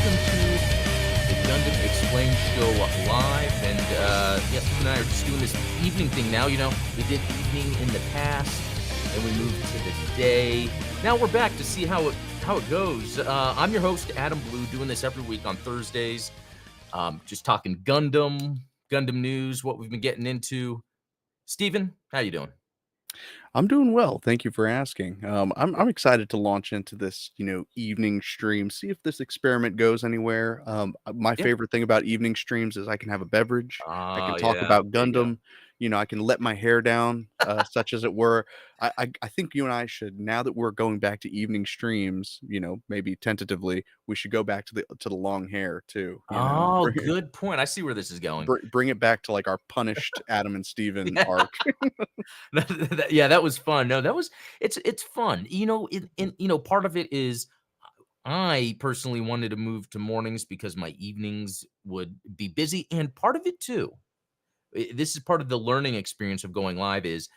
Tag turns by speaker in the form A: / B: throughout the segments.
A: welcome to the Gundam Explained Show live. And yes, Steve and I are just doing this evening thing now. You know, we did evening in the past, and we moved to the day. Now we're back to see how it goes. I'm your host, Adam Blue, doing this every week on Thursdays. Just talking Gundam news, what we've been getting into. Steven, how you doing?
B: I'm doing well. Thank you for asking. I'm excited to launch into this, evening stream. See if this experiment goes anywhere. My
A: Yeah.
B: favorite thing about evening streams is I can have a beverage. I can
A: Oh,
B: talk
A: yeah.
B: about
A: There you go.
B: Gundam. I can let my hair down, such as it were. I think you and I should, now that we're going back to evening streams, maybe tentatively, we should go back to the long hair too.
A: Oh, good point. I see where this is going.
B: Bring it back to like our punished Adam and Steven
A: Yeah.
B: arc.
A: Yeah, that was fun. No, that was it's fun. Part of it is I personally wanted to move to mornings because my evenings would be busy, and part of it too. This is part of the learning experience of going live is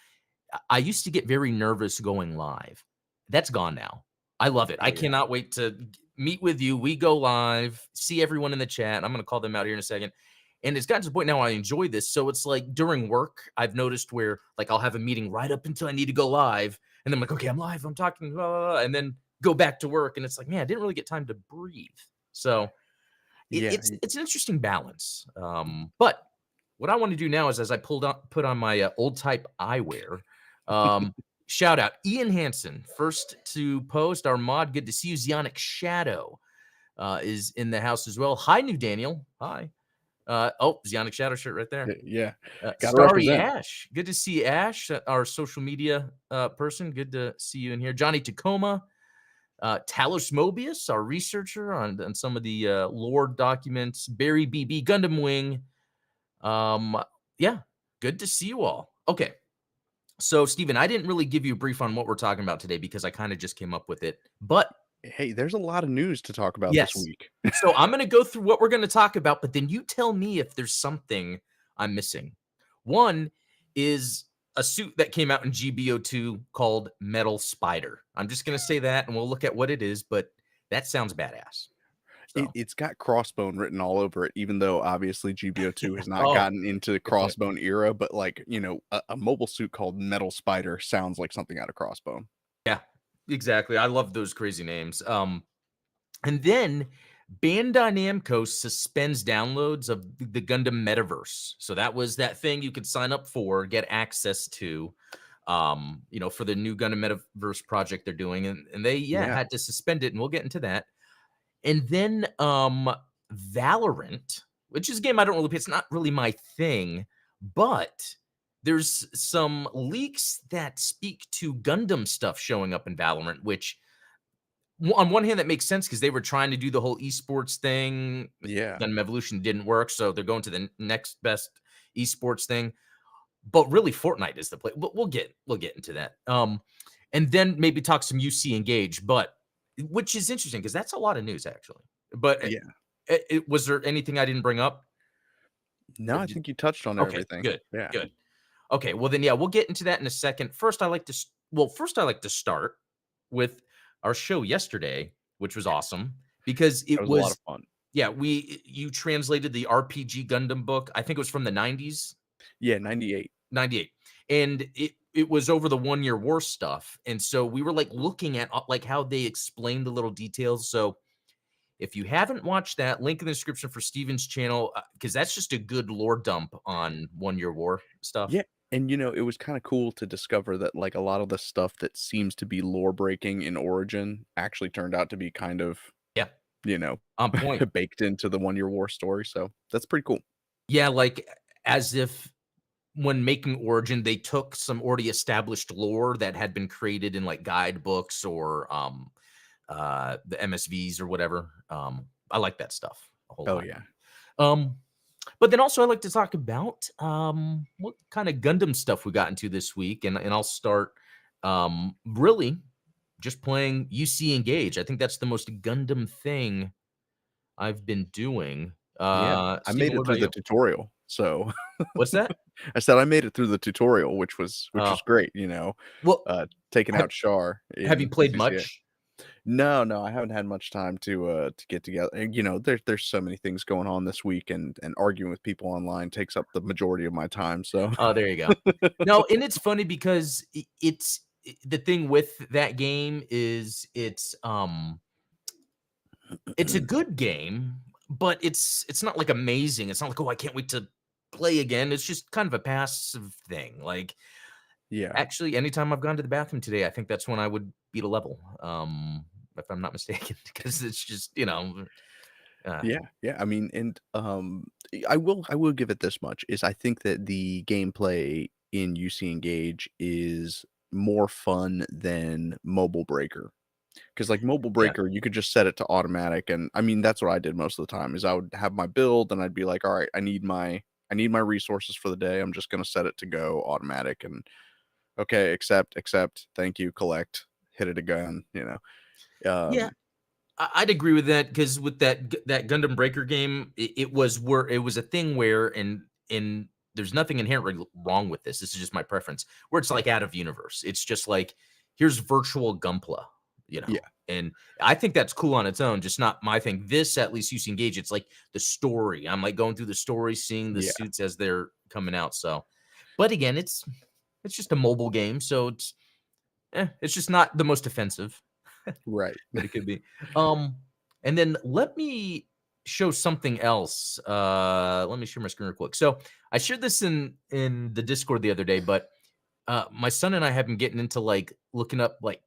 A: I used to get very nervous going live. That's gone now. I love it. I
B: Oh yeah.
A: cannot wait to meet with you. We go live, see everyone in the chat. I'm going to call them out here in a second. And it's gotten to the point now I enjoy this. So it's like during work, I've noticed where like I'll have a meeting right up until I need to go live. And then I'm like, okay, I'm live. I'm talking, blah, blah, blah, and then go back to work. And it's like, man, I didn't really get time to breathe. So
B: Yeah.
A: it's an interesting balance. But what I want to do now is as I put on my old type eyewear, um, shout out Ian Hansen, first to post our mod. Good to see you. Zionic Shadow is in the house as well. Hi, new Daniel. Hi. Zionic Shadow shirt right there.
B: Yeah. Gotta
A: Starry
B: represent.
A: Ash. Good to see Ash, our social media person. Good to see you in here. Johnny Tacoma. Talos Mobius, our researcher on some of the lore documents. Barry BB, Gundam Wing. Yeah, good to see you all. Okay. So, Steven, I didn't really give you a brief on what we're talking about today because I kind of just came up with it. But
B: Hey, there's a lot of news to talk about this
A: yes,
B: week.
A: so I'm going to go through what we're going to talk about, but then you tell me if there's something I'm missing. One is a suit that came out in GBO2 called Metal Spider. I'm just going to say that and we'll look at what it is, but that sounds badass. So,
B: It's got Crossbone written all over it, even though obviously GBO2 has not
A: oh,
B: gotten into the
A: good point.
B: Crossbone era, but like, a mobile suit called Metal Spider sounds like something out of Crossbone.
A: Yeah, exactly. I love those crazy names. And then Bandai Namco suspends downloads of the Gundam Metaverse. So that was that thing you could sign up for, get access to, for the new Gundam Metaverse project they're doing. And they,
B: Yeah.
A: had to suspend it, and we'll get into that. And then Valorant, which is a game I don't really play. It's not really my thing, but there's some leaks that speak to Gundam stuff showing up in Valorant, which on one hand, that makes sense because they were trying to do the whole esports thing.
B: Yeah.
A: Gundam Evolution didn't work, so they're going to the next best esports thing. But really, Fortnite is the play. We'll get into that. And then maybe talk some UC Engage, but which is interesting because that's a lot of news actually. But
B: Yeah.
A: was there anything I didn't bring up?
B: No, I think you touched on
A: Okay,
B: everything.
A: good,
B: Yeah.
A: good. Okay, well then, we'll get into that in a second. First, I like to start with our show yesterday, which was awesome because
B: That
A: it
B: was a lot of
A: was
B: fun.
A: you translated the RPG Gundam book. I think it was from the 90s,
B: Yeah, 98.
A: 98. And it was over the 1 year war stuff. And so we were like looking at like how they explained the little details. So if you haven't watched that, link in the description for Steven's channel, because that's just a good lore dump on 1 year war stuff.
B: Yeah. And it was kind of cool to discover that like a lot of the stuff that seems to be lore breaking in Origin actually turned out to be kind of,
A: Yeah,
B: you know,
A: on point.
B: baked into the 1 year war story. So that's pretty cool.
A: Yeah, like as if when making Origin, they took some already established lore that had been created in like guidebooks or the MSVs or whatever. I like that stuff a whole
B: Oh
A: lot.
B: yeah.
A: But then also I like to talk about what kind of Gundam stuff we got into this week, and I'll start really just playing UC Engage. I think that's the most Gundam thing I've been doing.
B: Yeah. I
A: Steven,
B: made
A: what
B: it through
A: about
B: the
A: you?
B: tutorial. So
A: What's that?
B: I said I made it through the tutorial, which was
A: Uh,
B: great,
A: well,
B: taking
A: have,
B: out Char
A: have you
B: in
A: played
B: ZCA.
A: much?
B: No, no, I haven't had much time to get together. And, there's so many things going on this week, and arguing with people online takes up the majority of my time. So
A: Oh, there you go. No, and it's funny because the thing with that game is it's a good game, but it's not, like, amazing. It's not like, "Oh, I can't wait to play again." It's just kind of a passive thing. Like,
B: yeah.
A: actually, anytime I've gone to the bathroom today, I think that's when I would beat a level, if I'm not mistaken, because it's just, uh
B: Yeah, yeah. I mean, and I will give it this much is I think that the gameplay in UC Engage is more fun than Mobile Breaker. Because like Mobile
A: yeah.
B: Breaker, you could just set it to automatic, and I mean that's what I did most of the time. Is I would have my build, and I'd be like, all right, I need my resources for the day. I'm just gonna set it to go automatic, and okay, accept, thank you, collect, hit it again.
A: Yeah.
B: Um,
A: I'd agree with that because with that Gundam Breaker game, it was a thing where and there's nothing inherently wrong with this. This is just my preference. Where it's
B: yeah,
A: like out of universe. It's just like here's virtual Gunpla,
B: yeah,
A: and I think that's cool on its own. Just not my thing. This at least you see engage. It's like the story. I'm like going through the story, seeing the
B: yeah.
A: suits as they're coming out. So, but again, it's just a mobile game, so it's just not the most offensive
B: Right.
A: that it could be. Um, and then let me show something else. Let me share my screen real quick. So I shared this in the Discord the other day, but my son and I have been getting into like looking up like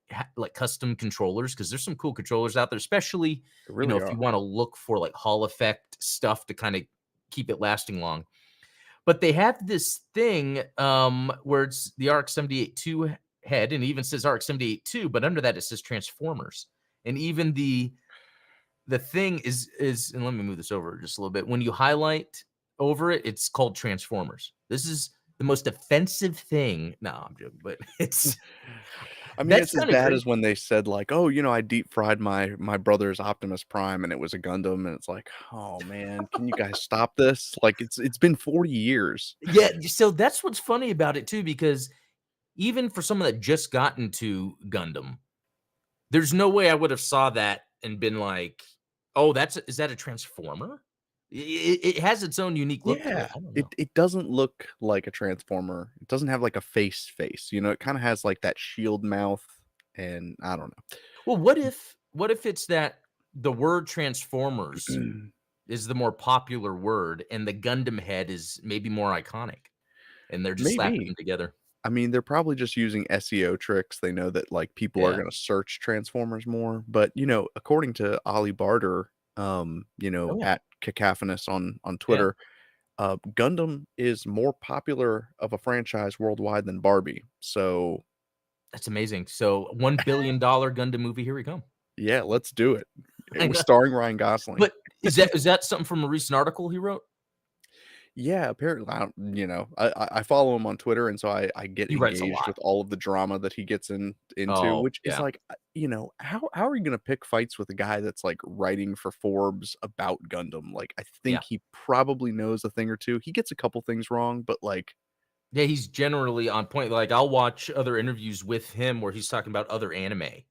A: custom controllers because there's some cool controllers out there, especially
B: They really
A: if you
B: are.
A: want to look for like Hall effect stuff to kind of keep it lasting long. But they have this thing where it's the RX 78-2 head, and it even says RX 78-2, but under that it says Transformers. And even the thing is and let me move this over just a little bit. When you highlight over it, it's called Transformers. This is the most offensive thing. No, I'm joking, but
B: I mean,
A: that's
B: it's as
A: kind of
B: bad
A: crazy.
B: as when they said like, "Oh, I deep fried my brother's Optimus Prime and it was a Gundam," and it's like, "Oh man, can you guys stop this?" Like it's been 40 years.
A: Yeah, so that's what's funny about it too, because even for someone that just got into Gundam, there's no way I would have saw that and been like, "Oh, is that a transformer?" It has its own unique look to it.
B: Yeah,
A: I don't
B: it
A: know.
B: it doesn't look like a Transformer. It doesn't have like a face, it kinda has like that shield mouth, and I don't
A: Well, what if it's that the word transformers
B: know.
A: is the more popular word and the Gundam head is maybe more iconic and they're just slapping
B: Maybe.
A: them together?
B: I mean, they're probably just using SEO tricks. They know that, like, people are
A: Yeah.
B: gonna search Transformers more, but, according to Ollie Barter,
A: Oh, yeah.
B: at Cacophonous on
A: Yeah.
B: Twitter, Gundam is more popular of a franchise worldwide than Barbie. So,
A: That's amazing. So, $1 billion Gundam movie, here we come.
B: yeah, let's do it. It
A: I
B: was
A: know.
B: starring Ryan Gosling.
A: But is that something from a recent article he wrote?
B: Yeah, apparently, I don't I follow him on Twitter, and so I get
A: He writes a
B: engaged
A: lot.
B: with all of the drama that he gets into,
A: Oh,
B: which is
A: yeah.
B: like, how are you gonna pick fights with a guy that's, like, writing for Forbes about Gundam? Like, I
A: Yeah.
B: think he probably knows a thing or 2. He gets a couple things wrong, but, like
A: Yeah, he's generally on point. Like, I'll watch other interviews with him where he's talking about other anime.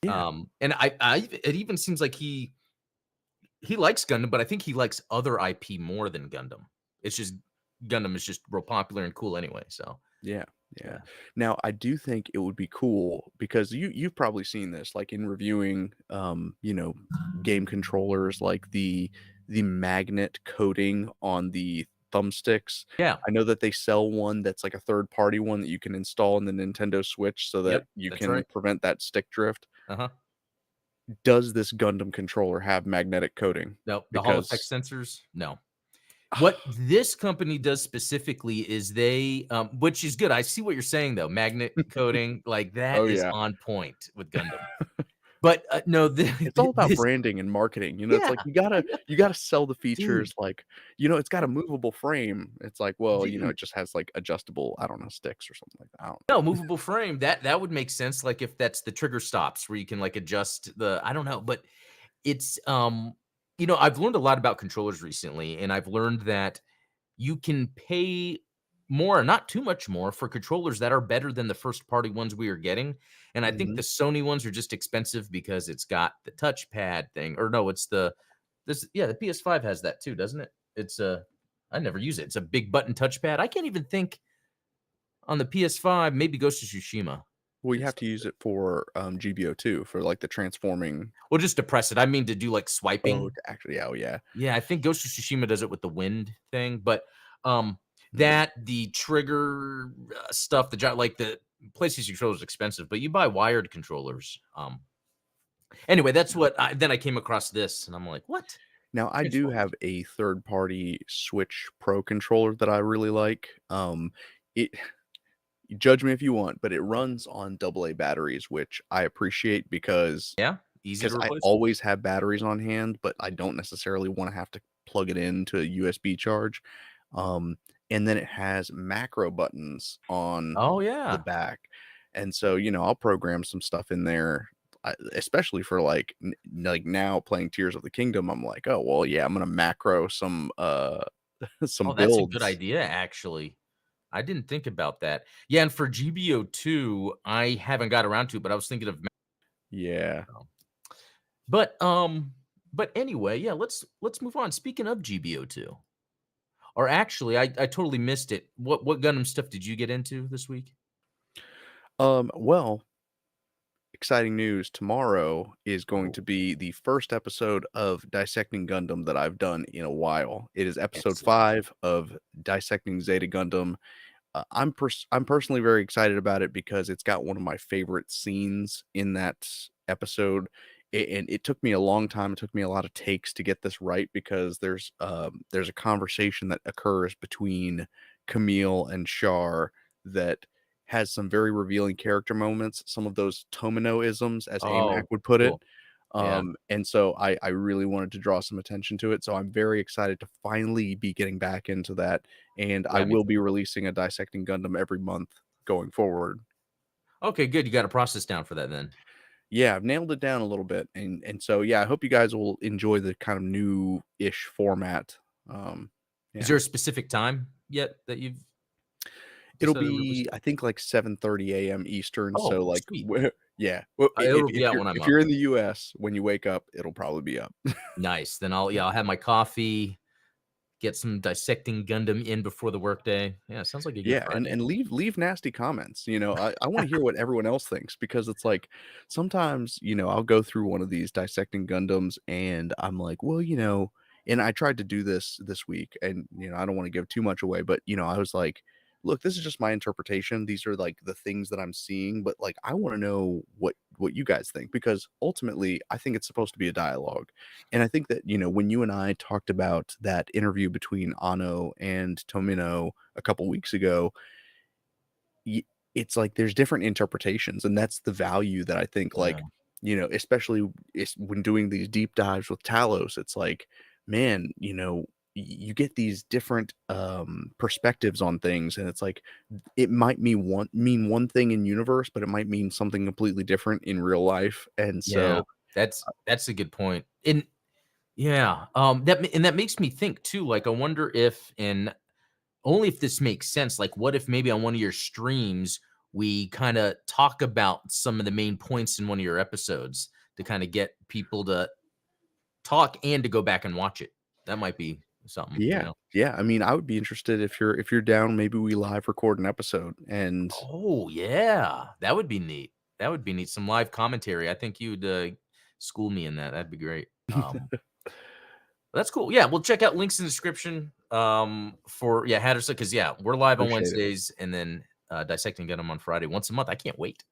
B: yeah,
A: And it even seems like he likes Gundam, but I think he likes other IP more than Gundam. It's just Gundam is just real popular and cool anyway, so,
B: yeah, yeah.
A: yeah.
B: Now, I do think it would be cool because you've probably seen this, like, in reviewing, game controllers, like the magnet coating on the thumbsticks.
A: Yeah.
B: I know that they sell one that's like a third party one that you can install in the Nintendo Switch so that
A: Yep,
B: you
A: that's
B: can
A: right.
B: prevent that stick drift.
A: Uh-huh.
B: Does this Gundam controller have magnetic coating?
A: No, the Hall effect
B: Because
A: sensors, no. What this company does specifically is which is good. I see what you're saying though. Magnet coating, like that
B: oh,
A: is
B: yeah.
A: on point with Gundam. But no,
B: It's all about
A: this,
B: branding and marketing, it's
A: yeah,
B: like you gotta sell the
A: dude,
B: features, like, it's got a movable frame. It's like, well,
A: dude.
B: it just has, like, adjustable, I don't know, sticks or something like that, I don't
A: No,
B: know.
A: movable frame. That would make sense. Like if that's the trigger stops where you can like adjust I don't know, but it's I've learned a lot about controllers recently, and I've learned that you can pay. more, not too much more, for controllers that are better than the first party ones we are getting. And I think
B: Mhm.
A: the Sony ones are just expensive because it's got the touchpad thing. Or no, it's the PS5 has that too, doesn't it? It's a I never use it. It's a big button touchpad. I can't even think on the PS5, maybe Ghost of Tsushima.
B: Well, you
A: It's
B: have to use it for, GBO2 for, like, the transforming.
A: well, just to press it. I mean to do like
B: Oh,
A: swiping.
B: to actually oh, yeah.
A: Yeah, I think Ghost of Tsushima does it with the wind thing, but,
B: Mhm.
A: that, the trigger, stuff, like, the PlayStation controller is expensive, but you buy wired controllers, anyway, that's what I then I came across this, and I'm like, "What?
B: Now, I do
A: Transformers?"
B: have a third-party Switch Pro controller that I really like. It You judge me if you want, but it runs on AA batteries, which I appreciate because
A: Yeah, easy to
B: I
A: replace?
B: always have batteries on hand, but I don't necessarily wanna have to plug it into a USB charge. Um, and then it has macro buttons on
A: Oh,
B: the
A: yeah.
B: back, and so, I'll program some stuff in there, especially for, like, like, now playing Tears of the Kingdom, I'm like, "Oh, well, yeah, I'm gonna macro some, some
A: Oh, that's a good
B: builds."
A: idea, actually. I didn't think about that. Yeah, and for GBO2, I haven't got around to it, but I was thinking of
B: Yeah.
A: Metro. But anyway, yeah, let's move on. Speaking of GBO2, or actually, I totally missed it. What Gundam stuff did you get into this week?
B: Well, exciting news. Tomorrow is going
A: Oh,
B: to be the first episode of Dissecting Gundam that I've done in a while. It is episode
A: excellent.
B: 5 of Dissecting Zeta Gundam. I'm personally very excited about it because it's got one of my favorite scenes in that episode, and it took me a long time. It took me a lot of takes to get this right because there's a conversation that occurs between Camille and Char that has some very revealing character moments. Some of those Tomino-isms, as AMAC
A: Oh,
B: would put it.
A: cool. Yeah.
B: And so I really wanted to draw some attention to it. So I'm very excited to finally be getting back into that, and I
A: Yeah, me
B: will
A: too.
B: be releasing a Dissecting Gundam every month going forward.
A: Okay, good. You got a process down for that then.
B: Yeah, I've nailed it down a little bit, and so, yeah, I hope you guys will enjoy the kind of new-ish format. Um,
A: Is
B: yeah.
A: there a specific time yet that you've
B: It'll
A: decided to release
B: be,
A: it?
B: I think, like, 7:30 AM Eastern, so,
A: Oh,
B: like,
A: sweet.
B: yeah, well, I
A: It'll be out when I'm
B: if
A: up.
B: you're in the US, when you wake up, it'll probably be up.
A: Nice. Then I'll have my coffee, get some dissecting Gundam in before the workday. Yeah, sounds like a good
B: Yeah, and
A: Friday.
B: leave nasty comments, I wanna hear what everyone else thinks because it's like, sometimes, I'll go through one of these dissecting Gundams and I'm like, "Well," and I tried to do this week and, I don't wanna give too much away, but, I was like, "Look, this is just my interpretation. These are, like, the things that I'm seeing, but, like, I wanna know what you guys think," because ultimately, I think it's supposed to be a dialogue, and I think that, when you and I talked about that interview between Ano and Tomino a couple weeks ago, y it's like there's different interpretations, and that's the value that I think,
A: Yeah.
B: like, especially when doing these deep dives with Talos, it's like, man, you get these different, perspectives on things, and it's like, it might mean one thing in universe, but it might mean something completely different in real life, and
A: Yeah.
B: so
A: That's a good point. And yeah, that makes me think too, like, I wonder if, and only if this makes sense, like, what if maybe on one of your streams, we kinda talk about some of the main points in one of your episodes to kinda get people to talk and to go back and watch it. That might be something, you
B: yeah,
A: know?
B: yeah, I mean, I would be interested if you're down, maybe we live record an episode, and
A: Oh, yeah. That would be neat. That would be neat. Some live commentary. I think you'd, school me in that. That'd be great. That's cool. Yeah, we'll check out links in the description, for yeah, Hattersley, because yeah, we're live on
B: appreciate it.
A: Wednesdays and then, Dissecting Venom on Friday once a month. I can't wait.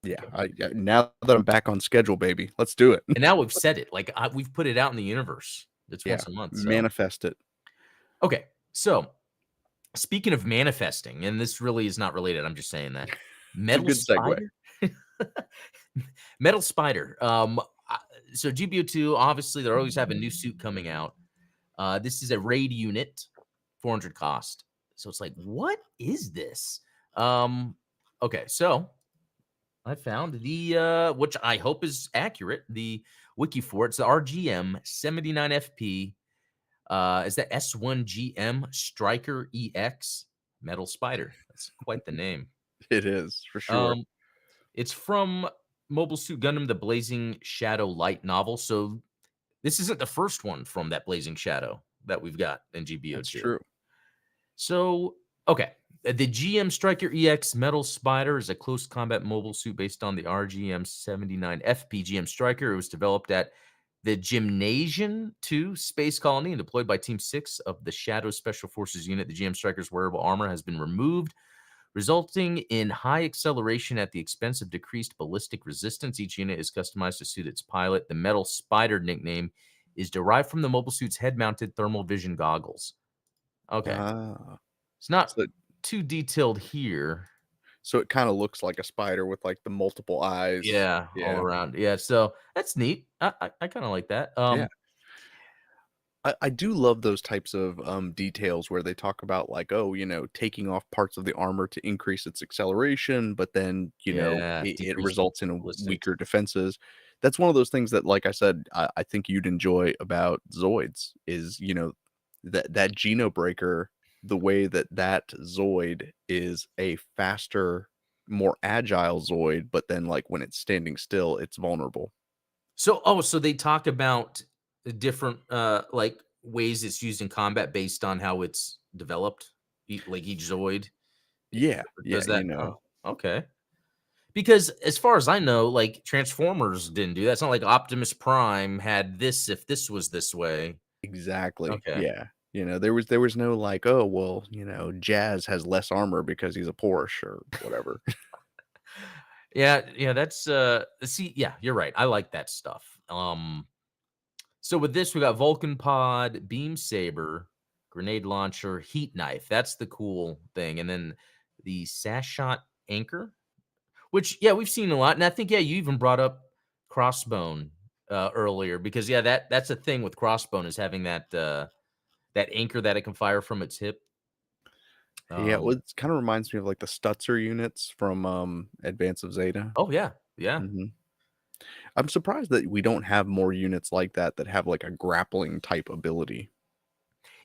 B: Yeah,
A: Can't wait.
B: now that I'm back on schedule, baby, let's do it.
A: And now we've said it, like, we've put it out in the universe. It's
B: Yeah,
A: once a month, so
B: manifest it.
A: okay. So, speaking of manifesting, and this really is not related, I'm just saying that.
B: It's a
A: Metal
B: good segue.
A: Spider? Metal Spider. Uh, so GBO2, obviously, they're always have a new suit coming out. This is a raid unit, 400 cost. So it's like, what is this? Um, okay, so I found the which I hope is accurate. The wiki for it's the RGM 79 FP. Is that S1GM Striker EX? Metal Spider. That's quite the name.
B: It is for sure.
A: Um, it's from Mobile Suit Gundam, the Blazing Shadow light novel. So this isn't the first one from that Blazing Shadow that we've got in
B: That's
A: GBO2.
B: true.
A: So, okay. The GM Striker EX Metal Spider is a close combat mobile suit based on the RGM 79 FPGM Striker. It was developed at the Gymnasium 2 Space Colony and deployed by Team 6 of the Shadow Special Forces Unit. The GM Striker's wearable armor has been removed, resulting in high acceleration at the expense of decreased ballistic resistance. Each unit is customized to suit its pilot. The Metal Spider nickname is derived from the mobile suit's head-mounted thermal vision goggles. Okay.
B: Ah.
A: It's not
B: So
A: too detailed here.
B: so it kinda looks like a spider with, like, the multiple eyes.
A: Yeah, all
B: Yeah.
A: around. Yeah, so that's neat. I kinda like that.
B: Yeah. I do love those types of, details where they talk about, like, oh, taking off parts of the armor to increase its acceleration, but then,
A: Yeah,
B: it
A: decreasing
B: results in
A: ballistics.
B: weaker defenses. That's one of those things that, like I said, I think you'd enjoy about Zoids is, that Geno Breaker, the way that that Zoid is a faster, more agile Zoid, but then, like, when it's standing still, it's vulnerable.
A: So they talk about the different, like, ways it's used in combat based on how it's developed? Like, each Zoid
B: Yeah, yeah,
A: does that? Oh,
B: you know.
A: okay. Because as far as I know, like, Transformers didn't do that. It's not like Optimus Prime had this if this was this way.
B: Exactly,
A: Okay.
B: yeah. There was no like, "Oh, well, Jazz has less armor because he's a Porsche," or whatever.
A: Yeah, yeah, that's see, yeah, you're right. I like that stuff. So with this, we got Vulcan Pod, Beam Saber, Grenade Launcher, Heat Knife. That's the cool thing. And then the Sashot Anchor, which yeah, we've seen a lot. And I think, yeah, you even brought up Crossbone earlier because yeah, that's a thing with Crossbone is having that anchor that it can fire from its hip.
B: Yeah,
A: Um,
B: well, it kinda reminds me of, like, the Stutzer units from, Advance of Zeta.
A: oh yeah, yeah.
B: Mhm. I'm surprised that we don't have more units like that that have, like, a grappling type ability.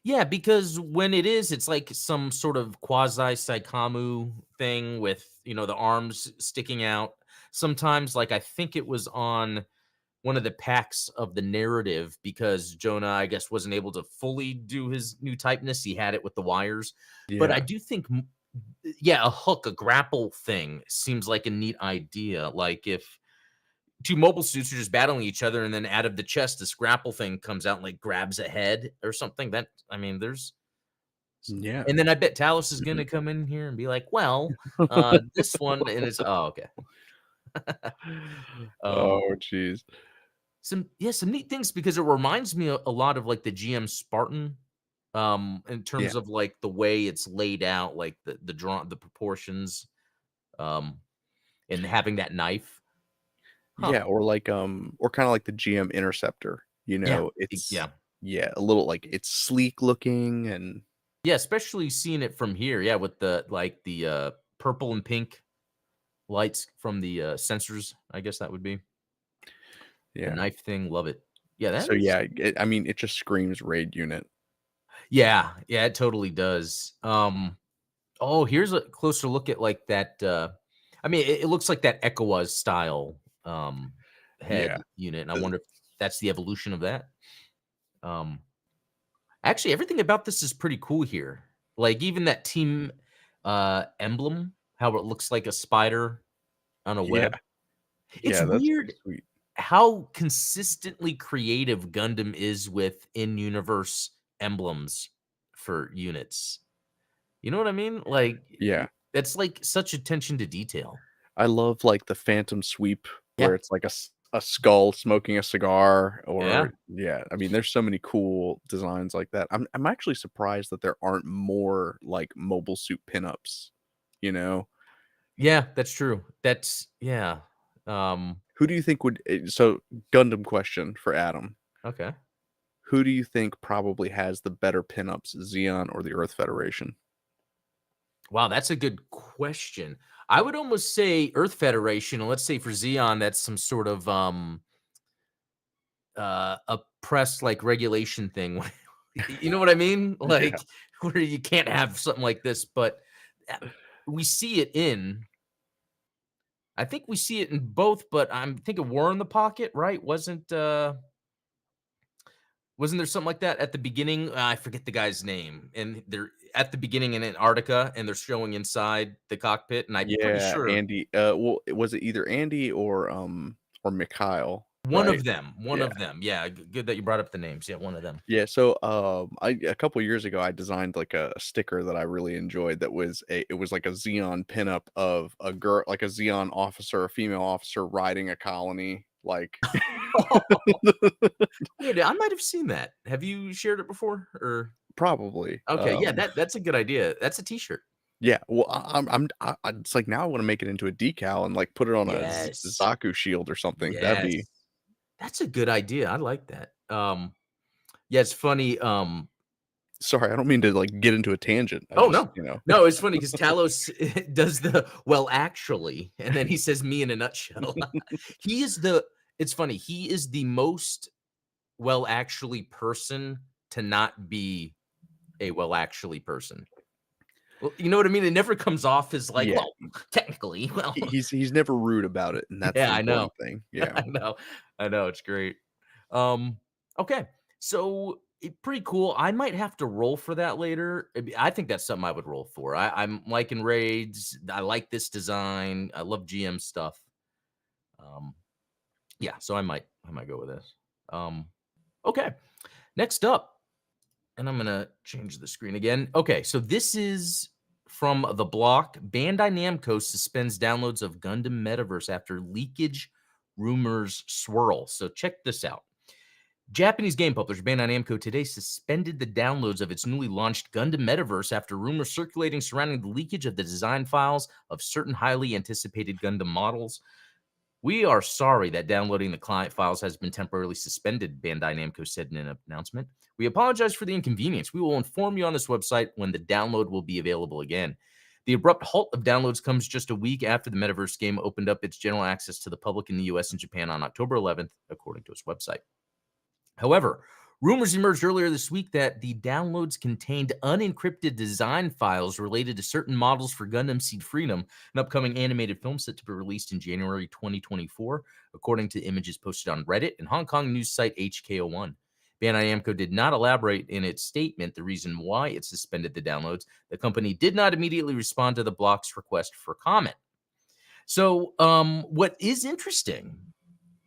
A: Yeah, because when it is, it's like some sort of quasi Saikamu thing with, the arms sticking out. Sometimes, like, I think it was on one of the packs of the narrative because Jonah, I guess, wasn't able to fully do his new typeness. He had it with the wires. But I
B: Yeah.
A: do think, yeah, a hook, a grapple thing seems like a neat idea. Like if two mobile suits are just battling each other, and then out of the chest, this grapple thing comes out and like grabs a head or something. That I mean, there's
B: Yeah.
A: and then I bet Talos is
B: Mhm.
A: gonna come in here and be like, "Well, this one," and it's oh, okay.
B: Oh,
A: Um,
B: jeez.
A: some neat things because it reminds me a lot of like the GM Spartan, in
B: Yeah.
A: terms of like the way it's laid out, like the proportions, um, and having that knife. Huh.
B: Yeah, or like, or kinda like the GM Interceptor,
A: Yeah.
B: it's
A: Yeah.
B: yeah, a little like it's sleek looking and
A: Yeah, especially seeing it from here, yeah, with the purple and pink lights from the, sensors, I guess that would be. The
B: yeah.
A: knife thing, love it. Yeah, that
B: So,
A: is
B: yeah, I mean, it just screams raid unit.
A: yeah, yeah, it totally does. Oh, here's a closer look at, like, that, I mean, it looks like that ECOWAS style, head
B: Yeah.
A: unit, and I
B: The
A: wonder if that's the evolution of that. Um, actually, everything about this is pretty cool here. Like, even that team, emblem, how it looks like a spider on a
B: yeah,
A: web. It's
B: yeah, that's pretty
A: weird
B: sweet.
A: how consistently creative Gundam is with in-universe emblems for units. You know what I mean? Like,
B: Yeah.
A: that's, like, such attention to detail.
B: I love, like, the phantom sweep
A: Yeah.
B: where it's like a skull smoking a cigar
A: Yeah.
B: or yeah, I mean, there's so many cool designs like that. I'm actually surprised that there aren't more, like, mobile suit pinups, you know?
A: Yeah, that's true. That's yeah.
B: Who do you think would so Gundam question for Adam.
A: Okay.
B: Who do you think probably has the better pinups, Xeon or the Earth Federation?
A: Wow, that's a good question. I would almost say Earth Federation, and let's say for Xeon, that's some sort of, oppressed, like, regulation thing. You know what I mean?
B: Yeah.
A: Like, where you can't have something like this, but we see it in I think we see it in both, but I'm thinking War in the Pocket, right? Wasn't there something like that at the beginning? I forget the guy's name, and they're at the beginning in Antarctica, and they're showing inside the cockpit, and I'm pretty
B: Yeah,
A: sure
B: Andy, well, was it either Andy or Mikhail,
A: one
B: right?
A: of them, one
B: Yeah.
A: of them. Yeah, good that you brought up the names. Yeah, one of them.
B: Yeah, so, I a couple years ago, I designed, like, a sticker that I really enjoyed that was it was like a Xeon pinup of a girl like a Xeon officer, a female officer riding a colony, like
A: Wait, I might have seen that. Have you shared it before? Or
B: Probably,
A: okay, yeah, that's a good idea. That's a T-shirt.
B: yeah, well, it's like now I wanna make it into a decal and, like, put it on a
A: Yes,
B: Zaku shield or something. That'd
A: yes,
B: be
A: that's a good idea. I like that. Yeah, it's funny.
B: sorry, I don't mean to, like, get into a tangent. I
A: Oh,
B: just,
A: no. No, it's funny because Talos does the "well, actually," and then he says, "me in a nutshell." He is the it's funny, he is the most well, actually person to not be a well, actually person. Well, you know what I mean? It never comes off as like,
B: Yeah,
A: "Well, technically, well."
B: he's never rude about it, and that's
A: Yeah,
B: the
A: I know.
B: important thing. Yeah.
A: I know. I know, it's great. Um, okay. So, pretty cool. I might have to roll for that later. I think that's something I would roll for. I'm liking raids. I like this design. I love GM stuff. Um, yeah, so I might go with this. Um, okay. Next up, and I'm gonna change the screen again. Okay, so this is from the block. Bandai Namco suspends downloads of Gundam Metaverse after leakage rumors swirl. So check this out. Japanese game publisher Bandai Namco today suspended the downloads of its newly launched Gundam Metaverse after rumors circulating surrounding the leakage of the design files of certain highly anticipated Gundam models. We are sorry that downloading the client files has been temporarily suspended, Bandai Namco said in an announcement. We apologize for the inconvenience. We will inform you on this website when the download will be available again. The abrupt halt of downloads comes just a week after the Metaverse game opened up its general access to the public in the US and Japan on October 11th, according to its website. However, rumors emerged earlier this week that the downloads contained unencrypted design files related to certain models for Gundam Seed Freedom, an upcoming animated film set to be released in January 2024, according to images posted on Reddit and Hong Kong news site HKO1. Bandai Namco did not elaborate in its statement the reason why it suspended the downloads. The company did not immediately respond to the block's request for comment. So, what is interesting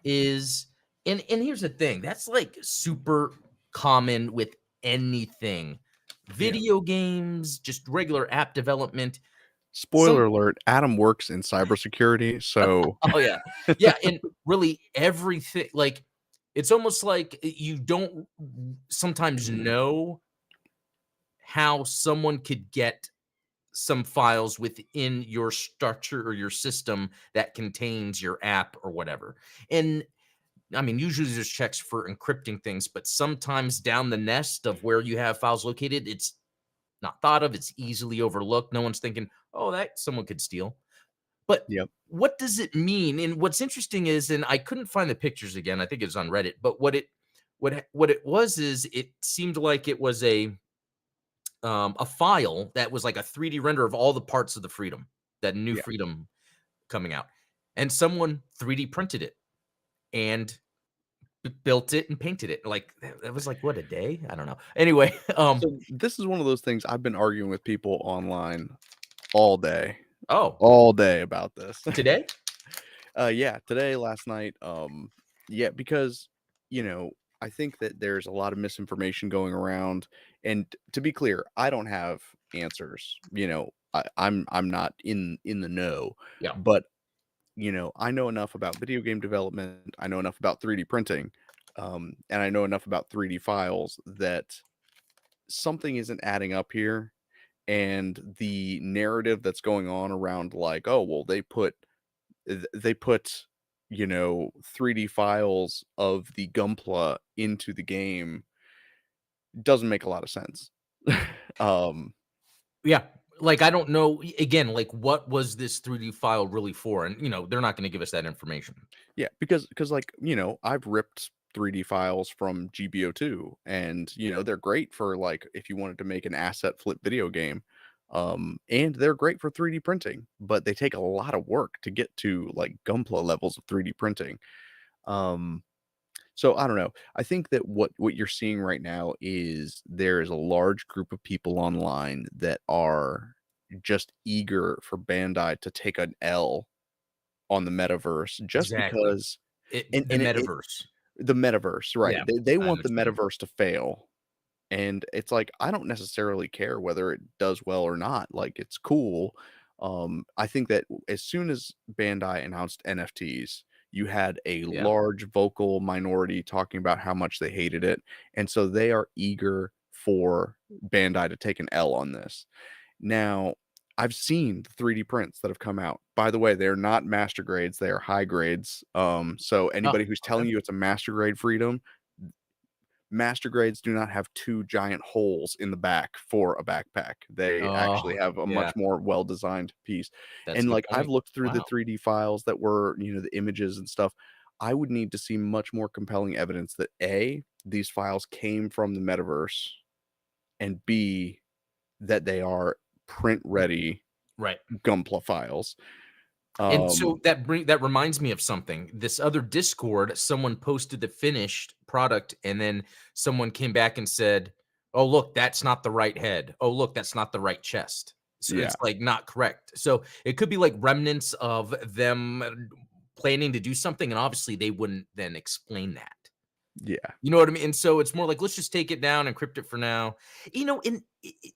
A: is and here's the thing, that's, like, super common with anything.
B: Yeah.
A: Video games, just regular app development. Some
B: Spoiler alert, Adam works in cybersecurity, so
A: Oh, yeah. Yeah, and really everything like, it's almost like you don't sometimes know how someone could get some files within your structure or your system that contains your app or whatever, and I mean, usually there's checks for encrypting things, but sometimes down the nest of where you have files located, it's not thought of. It's easily overlooked. No one's thinking, oh, that someone could steal. But
B: Yep.
A: what does it mean? And what's interesting is, and I couldn't find the pictures again. I think it's on Reddit. But what it was is it seemed like it was a file that was like a 3D render of all the parts of the Freedom, that new
B: Yeah.
A: Freedom coming out, and someone 3D printed it and built it and painted it. Like, that was like, what, a day? I don't know. Anyway,
B: So, this is one of those things I've been arguing with people online all day,
A: oh,
B: all day about this.
A: today?
B: Yeah, today, last night, yeah, because, you know, I think that there's a lot of misinformation going around, and to be clear, I don't have answers, I'm not in the know,
A: Yeah.
B: but, I know enough about video game development, I know enough about 3D printing, and I know enough about 3D files that something isn't adding up here, and the narrative that's going on around, like, "Oh, well, they put, 3D files of the Gunpla into the game," doesn't make a lot of sense. Um,
A: Yeah. Like, I don't know, again, like, what was this 3D file really for? And, they're not gonna give us that information.
B: yeah, because like, I've ripped 3D files from GBO2 and, they're great for, like, if you wanted to make an asset flip video game. And they're great for 3D printing, but they take a lot of work to get to like Gunpla levels of 3D printing. Um, so I don't know. I think that what you're seeing right now is there is a large group of people online that are just eager for Bandai to take an L on the metaverse just
A: Exactly.
B: because
A: The
B: and it
A: metaverse.
B: the metaverse, right.
A: Yeah,
B: They
A: I
B: want the
A: understand.
B: metaverse to fail. And it's like, I don't necessarily care whether it does well or not. Like, it's cool. I think that as soon as Bandai announced NFTs, you had a
A: Yeah.
B: large vocal minority talking about how much they hated it. And so they are eager for Bandai to take an L on this. Now, I've seen the 3D prints that have come out. By the way, they're not master grades, they are high grades. So
A: Oh,
B: anybody who's
A: okay.
B: telling you it's a master grade freedom, master grades do not have 2 giant holes in the back for a backpack. They actually
A: Oh,
B: have a
A: yeah,
B: much more well-designed piece.
A: that's a
B: And,
A: good
B: like, I've
A: point.
B: looked through the
A: Wow.
B: 3D files that were, the images and stuff. I would need to see much more compelling evidence that A, these files came from the metaverse, and B, that they are print ready
A: Right.
B: Gunpla files.
A: And so
B: Um,
A: that reminds me of something. This other Discord, someone posted the finished product, and then someone came back and said, "Oh, look, that's not the right head. Oh, look, that's not the right chest." So
B: yeah,
A: it's like not correct. So it could be like remnants of them planning to do something, and obviously they wouldn't then explain that.
B: yeah,
A: You know what I mean? And so it's more like, let's just take it down, encrypt it for now. And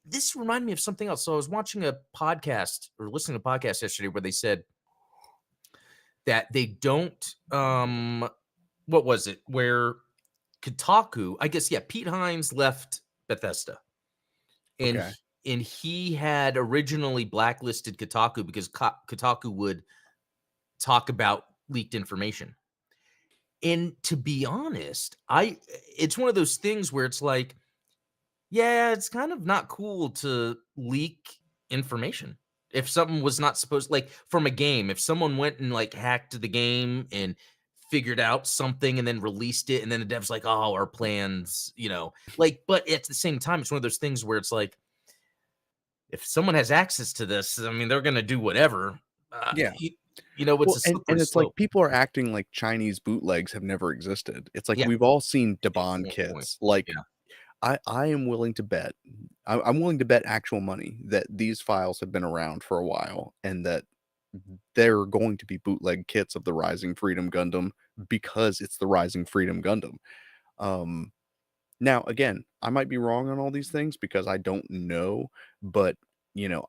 A: this reminded me of something else. So I was watching a podcast or listening to a podcast yesterday where they said that they don't what was it? Where Kotaku, I guess, yeah, Pete Hines left Bethesda, and
B: okay,
A: he had originally blacklisted Kotaku because Kotaku would talk about leaked information. And to be honest, I it's one of those things where it's like, yeah, it's kind of not cool to leak information. If something was not supposed, like from a game, if someone went and like hacked the game and figured out something and then released it, and then the dev's like, "Oh, our plans," like, but at the same time, it's one of those things where it's like, if someone has access to this, I mean, they're gonna do whatever.
B: yeah.
A: It's
B: Well,
A: a
B: and
A: slippery
B: it's like
A: slope.
B: people are acting like Chinese bootlegs have never existed. It's like
A: Yeah,
B: we've all seen
A: it's
B: Debon
A: one point.
B: kits. Like
A: Yeah,
B: I am willing to bet, I'm willing to bet actual money that these files have been around for a while and that there are going to be bootleg kits of the Rising Freedom Gundam because it's the Rising Freedom Gundam. Um, Now again, I might be wrong on all these things because I don't know, but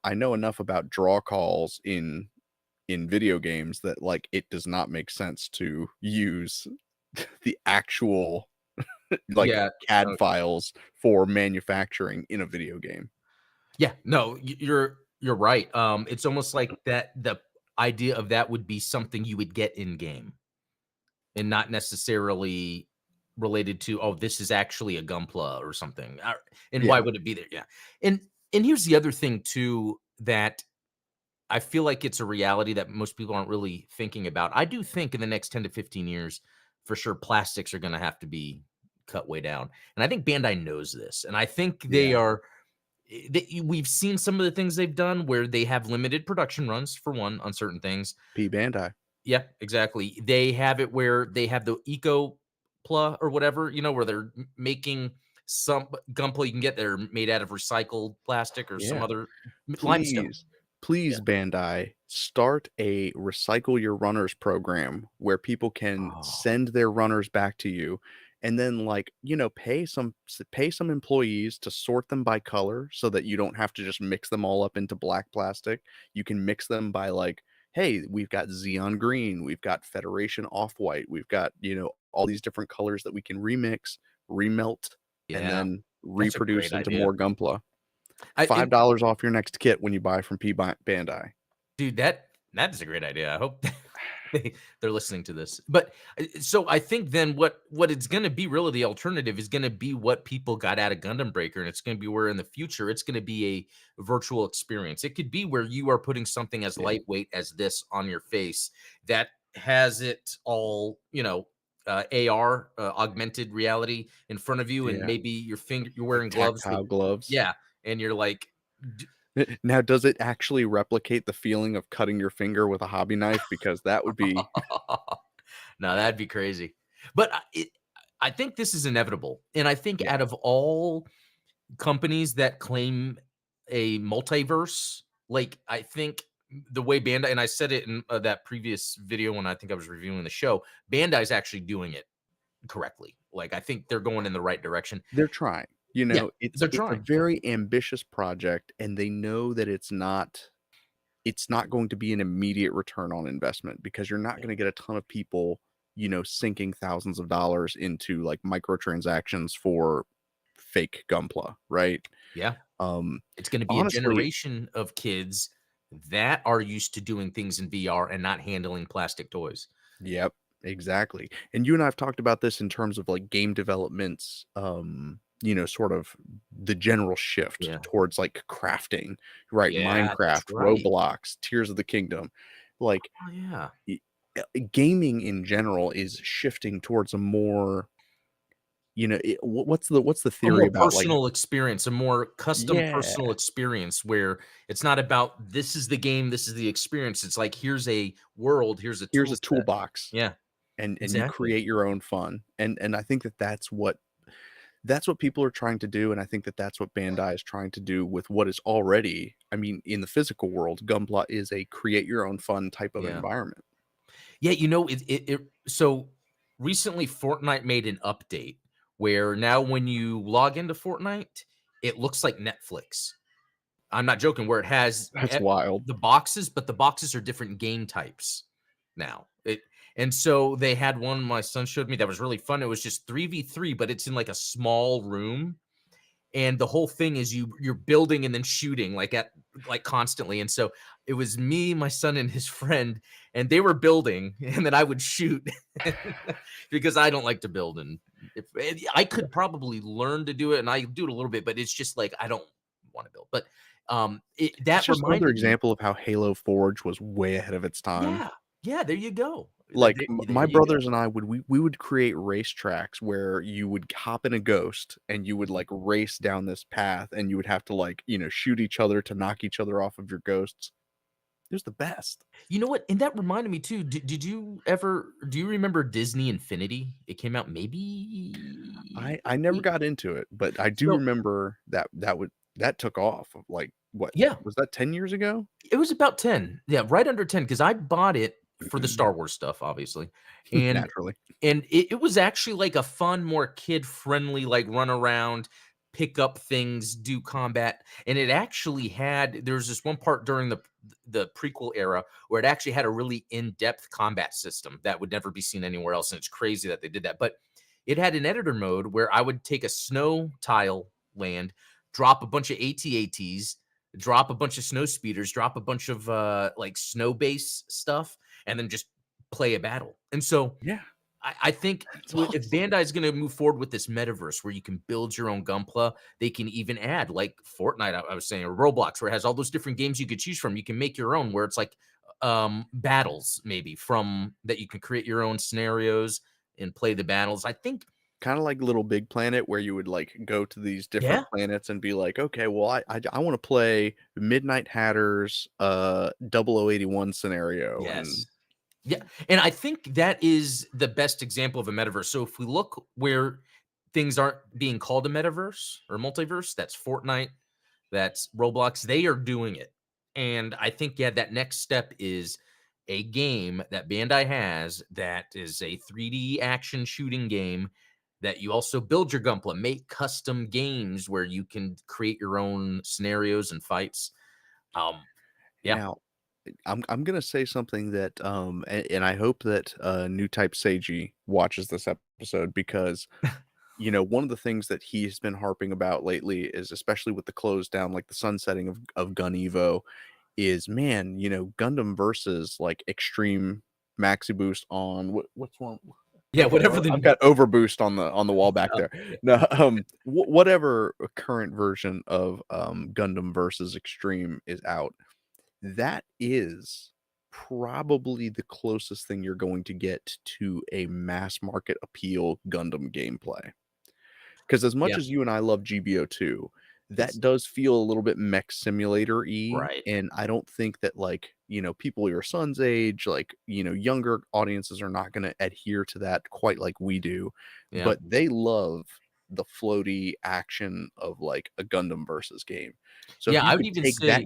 B: I know enough about draw calls in video games that like it does not make sense to use the actual like
A: yeah.
B: CAD files for manufacturing in a video game.
A: Yeah, no, you're right. It's almost like that the idea of that would be something you would get in game and not necessarily related to, oh, this is actually a Gunpla or something. And why
B: Yeah,
A: would it be there? Yeah. And here's the other thing too that I feel like it's a reality that most people aren't really thinking about. I do think in the next 10 to 15 years, for sure, plastics are going to have to be cut way down. And I think Bandai knows this. And I think they
B: yeah.
A: are we've seen some of the things they've done where they have limited production runs for one on certain things.
B: P Bandai.
A: Yeah, exactly. They have it where they have the eco pla or whatever, where they're making some gunpla you can get that are made out of recycled plastic or some
B: Yeah.
A: other limestone.
B: Please,
A: Yeah.
B: please, Bandai, start a recycle your runners program where people can
A: Oh,
B: send their runners back to you and then like, pay some employees to sort them by color so that you don't have to just mix them all up into black plastic. You can mix them by like, hey, we've got Xeon green, we've got Federation off-white, we've got, all these different colors that we can remix, remelt, and
A: yeah.
B: then
A: That's a
B: reproduce
A: great
B: into
A: idea.
B: more Gunpla.
A: I and
B: $5 off your next kit when you buy from Bandai.
A: Dude, that is a great idea. I hope they're listening to this. But so I think then what it's going to be really the alternative is going to be what people got out of Gundam Breaker, and it's going to be where in the future it's going to be a virtual experience. It could be where you are putting something as
B: Yeah,
A: lightweight as this on your face that has it all, AR, augmented reality in front of you, and
B: yeah,
A: maybe your finger, you're
B: like
A: wearing gloves with,
B: tactile gloves.
A: yeah, and you're like
B: Now, does it actually replicate the feeling of cutting your finger with a hobby knife? Because that would be
A: No, that'd be crazy. But I think this is inevitable, and I think
B: yeah,
A: out of all companies that claim a multiverse, like, I think the way Bandai, and I said it in, that previous video when I think I was reviewing the show, Bandai's actually doing it correctly. Like, I think they're going in the right direction.
B: they're trying. You
A: Yeah,
B: know,
A: they're
B: it's a
A: trying.
B: very ambitious project, and they know that it's not going to be an immediate return on investment because you're not
A: Yeah.
B: gonna get a ton of people, you know, sinking thousands of dollars into, like, microtransactions for fake Gunpla, right?
A: Yeah.
B: Um,
A: It's gonna be a
B: honestly
A: generation of kids that are used to doing things in VR and not handling plastic toys.
B: yep, exactly, and you and I have talked about this in terms of, like, game developments, you know, sort of the general shift
A: Yeah.
B: towards, like, crafting, right?
A: Yeah, that's
B: Minecraft,
A: right.
B: Roblox, Tears of the Kingdom, like,
A: Oh, yeah.
B: y gaming in general is shifting towards a more, you know, what's the
A: A
B: theory
A: more
B: about, like
A: personal experience, a more custom
B: yeah,
A: personal experience where it's not about, "This is the game, this is the experience." It's like, "Here's a world, here's a
B: here's
A: tool
B: a
A: set."
B: toolbox,
A: Yeah,
B: and you
A: exactly.
B: create your own fun, and I think that that's what people are trying to do, and I think that that's what Bandai is trying to do with what is already, I mean, in the physical world, Gunpla is a create your own fun type of
A: Yeah.
B: environment.
A: Yeah, so recently Fortnite made an update where now when you log into Fortnite, it looks like Netflix. I'm not joking, where it has
B: That's wild.
A: the boxes, but the boxes are different game types now. And so they had one my son showed me that was really fun. It was just 3v3, but it's in like a small room, and the whole thing is you're building and then shooting like constantly. And so it was me, my son, and his friend, and they were building, and then I would shoot because I don't like to build. And if I could probably learn to do it, and I do it a little bit, but it's just like I don't want to build. But
B: It's
A: that
B: just another
A: reminded me.
B: example of how Halo Forge was way ahead of its time.
A: Yeah, yeah, there you go.
B: Like,
A: There
B: my
A: you go.
B: brothers and I would we would create race tracks where you would hop in a ghost and you would,
A: Mhm.
B: like, race down this path, and you would have to, like, you know, shoot each other to knock each other off of your ghosts. It was the best.
A: You know what? And that reminded me too. Did you ever do you remember Disney Infinity? It came out maybe
B: I never got into it, but I do
A: so
B: remember that that took off, like, what
A: yeah,
B: was that 10 years ago?
A: it was about 10. Yeah, right under 10 because I bought it for the Star Wars stuff, obviously. And
B: Naturally.
A: it was actually like a fun, more kid-friendly, like, run around, pick up things, do combat, and it actually had there's this one part during the prequel era where it actually had a really in-depth combat system that would never be seen anywhere else, and it's crazy that they did that, but it had an editor mode where I would take a snow tile land, drop a bunch of AT-ATs, drop a bunch of snow speeders, drop a bunch of, like, snow base stuff, and then just play a battle, and so
B: Yeah,
A: I think
B: that's
A: if
B: awesome.
A: Bandai is going to move forward with this metaverse where you can build your own Gunpla, they can even add like Fortnite, I was saying, or Roblox, where it has all those different games you could choose from. You can make your own, where it's like battles, maybe from that you can create your own scenarios and play the battles. I think,
B: Kinda like Little Big Planet where you would, like, go to these different
A: yeah,
B: planets and be like, "Okay, well, I wanna play Midnight Hatter's, 0081 scenario,"
A: yes.
B: and
A: Yeah, and I think that is the best example of a metaverse. So if we look where things aren't being called a metaverse or multiverse, that's Fortnite, that's Roblox. They are doing it. And I think, yeah, that next step is a game that Bandai has that is a 3D action shooting game that you also build your Gunpla, make custom games where you can create your own scenarios and fights. Um, yeah,
B: now I'm gonna say something that, and I hope that, New Type Seiji watches this episode because, you know, one of the things that he's been harping about lately is especially with the close down, like the sunsetting of Gun Evo, is, man, you know, Gundam versus, like, Extreme Maxi Boost on what's one
A: yeah, whatever
B: I've
A: the
B: got Overboost on the wall back
A: uh,
B: there. No, whatever current version of, Gundam versus Extreme is out, that is probably the closest thing you're going to get to a mass market appeal Gundam gameplay. Because as much
A: yeah,
B: as you and I love GBO2,
A: It's
B: that does feel a little bit mech simulator-y,
A: right.
B: and I don't think that, like, people your son's age, like, younger audiences are not gonna adhere to that quite like we do,
A: Yeah.
B: but they love the floaty action of, like, a Gundam Versus game. So if
A: Yeah,
B: you
A: I would
B: could
A: even
B: take
A: say
B: that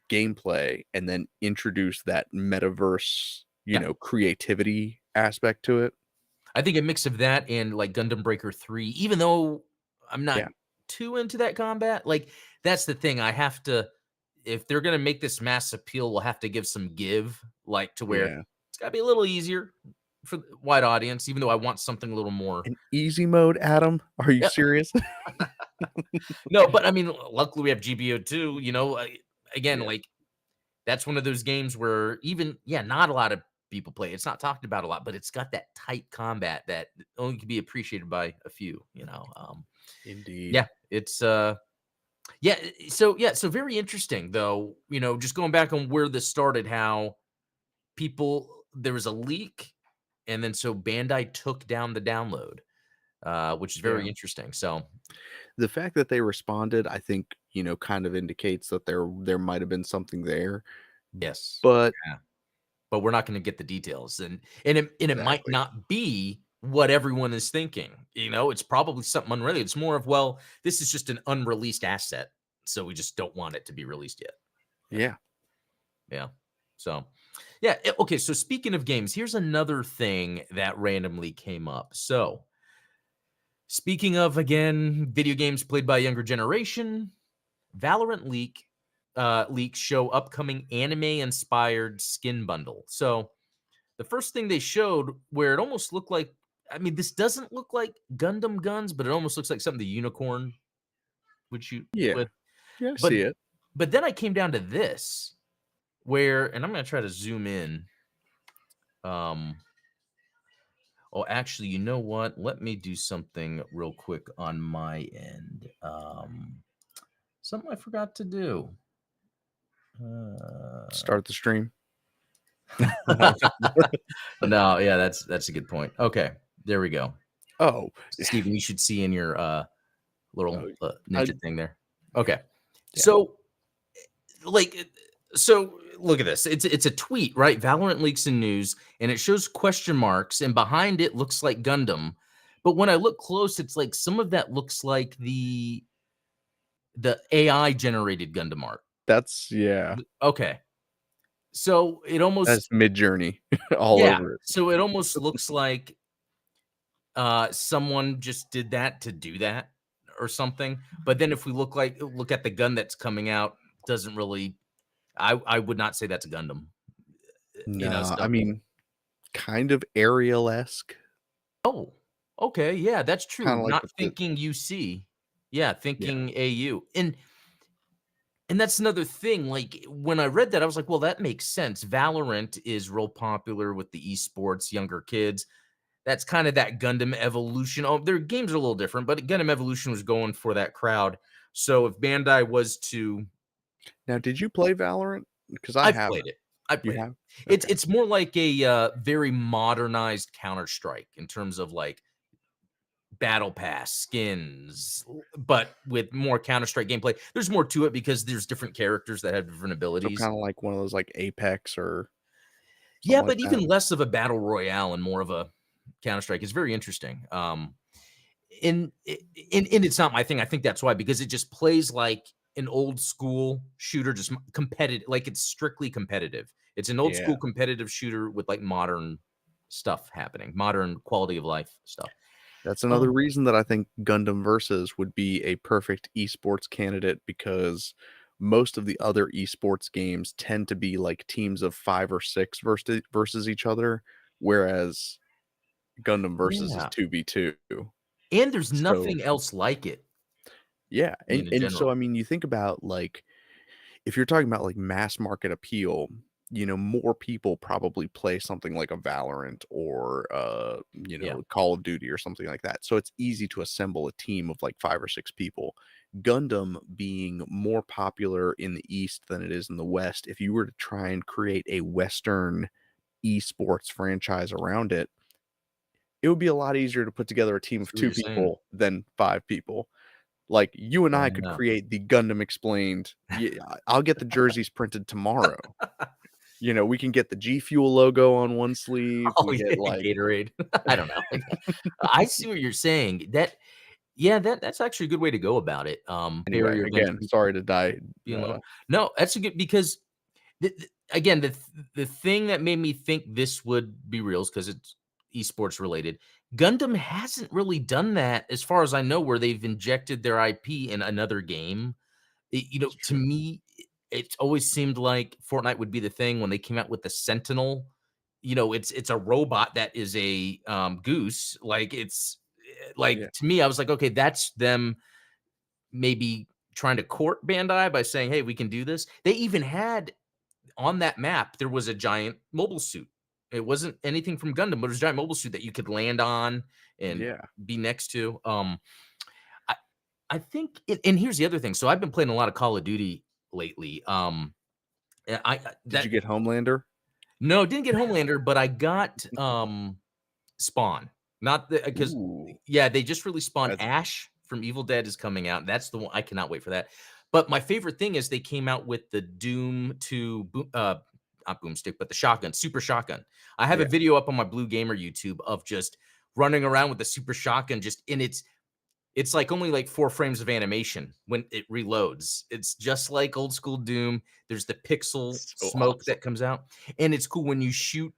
B: gameplay and then introduce that Metaverse,
A: yeah.
B: creativity aspect to it.
A: I think a mix of that and, like, Gundam Breaker 3, even though I'm not
B: Yeah,
A: too into that combat, like, that's the thing, I have to if they're gonna make this mass appeal, we'll have to give some give, like, to where
B: yeah.
A: it's gotta be a little easier for the wide audience, even though I want something a little more
B: An easy mode, Adam? Are you
A: yeah.
B: serious?
A: No, but I mean, luckily we have GBO too, again,
B: Yeah.
A: like, that's one of those games where even yeah, not a lot of people play. It's not talked about a lot, but it's got that tight combat that only can be appreciated by a few.
B: Indeed.
A: Yeah, it's yeah, so very interesting though, just going back on where this started, how people there was a leak and then so Bandai took down the download, which is
B: Yeah.
A: very interesting. So,
B: The fact that they responded, I think, kind of indicates that there might have been something there,
A: yes.
B: but
A: Yeah. But we're not gonna get the details, and it might
B: exactly.
A: not be what everyone is thinking, It's probably something unrelated. It's more of, well, this is just an unreleased asset, so we just don't want it to be released yet. Yeah,
B: Yeah.
A: yeah. So, yeah, okay, so speaking of games, here's another thing that randomly came up. So, speaking of, again, video games played by a younger generation, Valorant leaks show upcoming anime-inspired skin bundle. So, the first thing they showed where it almost looked like I mean, this doesn't look like Gundam guns, but it almost looks like something the unicorn would shoot
B: Yeah.
A: with.
B: Yeah, I
A: But
B: see it.
A: but then I came down to this where and I'm gonna try to zoom in. Um oh, actually, you know what? Let me do something real quick on my end. Something I forgot to do. Uh,
B: Start the stream.
A: no, yeah, that's a good point. Okay, there we go.
B: Oh,
A: Steven, you should see in your little
B: oh, I
A: ninja thing there. Okay.
B: yeah,
A: So, like, so look at this. It's a tweet, right? Valorant leaks in news, and it shows question marks, and behind it looks like Gundam. But when I look close, it's like some of that looks like the AI generated Gundam art.
B: that's yeah,
A: Okay. So it almost
B: that's Mid-Journey all
A: yeah.
B: over it.
A: So it almost looks like someone just did that to do that or something. But then if we look at the gun that's coming out, doesn't really I would not say that's a Gundam.
B: No, I
A: So
B: mean, kind of Ariel-esque,
A: oh, okay, yeah, that's true.
B: kinda like
A: Not
B: with the
A: thinking UC. Yeah,
B: yeah,
A: thinking AU. And that's another thing. Like when I read that, I was like, well, that makes sense. Valorant is real popular with the esports, younger kids. That's kind of that Gundam Evolution. Oh, their games are a little different, but Gundam Evolution was going for that crowd. So if Bandai was to
B: Now, did you play Valorant? Because I
A: I've played
B: haven't.
A: it. I
B: You
A: played it.
B: have?
A: It's
B: Okay.
A: it's more like a, very modernized Counter-Strike in terms of, like, battle pass, skins, but with more Counter-Strike gameplay. There's more to it because there's different characters that have different
B: So
A: abilities.
B: kinda like one of those, like, Apex or
A: Yeah,
B: something like
A: but
B: that?
A: even less of a battle royale and more of a Counter-Strike. It's very interesting. And it's not my thing. I think that's why because it just plays like an old school shooter, just competitive. Like it's strictly competitive. It's an old
B: Yeah.
A: school competitive shooter with like modern stuff happening, modern quality of life stuff.
B: That's another
A: Um,
B: reason that I think Gundam Versus would be a perfect esports candidate because most of the other esports games tend to be like teams of 5 or 6 versus each other, whereas Gundam Versus is
A: yeah,
B: 2v2.
A: and there's
B: So,
A: nothing else like it.
B: yeah,
A: I mean, in
B: and so,
A: general,
B: I mean, you think about, like, if you're talking about, like, mass market appeal, more people probably play something like a Valorant or,
A: yeah,
B: Call of Duty or something like that, so it's easy to assemble a team of, like, 5 or 6 people. Gundam being more popular in the East than it is in the West, if you were to try and create a Western esports franchise around it, it would be a lot easier to put together a team of
A: see what
B: 2
A: you're saying.
B: people than 5 people. Like, you and I
A: I
B: could
A: know.
B: create the Gundam Explained. Yeah, I'll get the jerseys printed tomorrow. You know, we can get the G Fuel logo on one sleeve.
A: Oh,
B: We
A: yeah,
B: get, like
A: Gatorade. I don't know. I see what you're saying. Yeah, that's actually a good way to go about it.
B: anyway,
A: Barrier against
B: again,
A: people
B: sorry to die
A: being alone. No, that's a good because again, the thing that made me think this would be real is because it's esports related. Gundam hasn't really done that, as far as I know, where they've injected their IP in another game.
B: it's
A: To
B: true.
A: me, it always seemed like Fortnite would be the thing when they came out with the Sentinel. It's a robot that is a goose. Like
B: Yeah,
A: to me, I was like, okay, that's them maybe trying to court Bandai by saying, hey, we can do this. They even had on that map, there was a giant mobile suit. It wasn't anything from Gundam, but it was a giant mobile suit that you could land on and
B: yeah.
A: be next to. I, I think, and here's the other thing. So I've been playing a lot of Call of Duty lately.
B: Did you
A: That
B: get Homelander?
A: no, didn't get Homelander, but I got Spawn. Not the because
B: Ooh,
A: yeah, they just released Spawn.
B: that's
A: Ash from Evil Dead is coming out. That's the one I cannot wait for that. But my favorite thing is they came out with the Doom 2 not boomstick, but the shotgun, super shotgun. I have a
B: yeah.
A: video up on my Blue Gamer YouTube of just running around with the super shotgun just in it's like only like 4 frames of animation when it reloads. It's just like old school Doom. There's the pixel
B: So
A: smoke
B: awesome.
A: that comes out, and it's cool when you shoot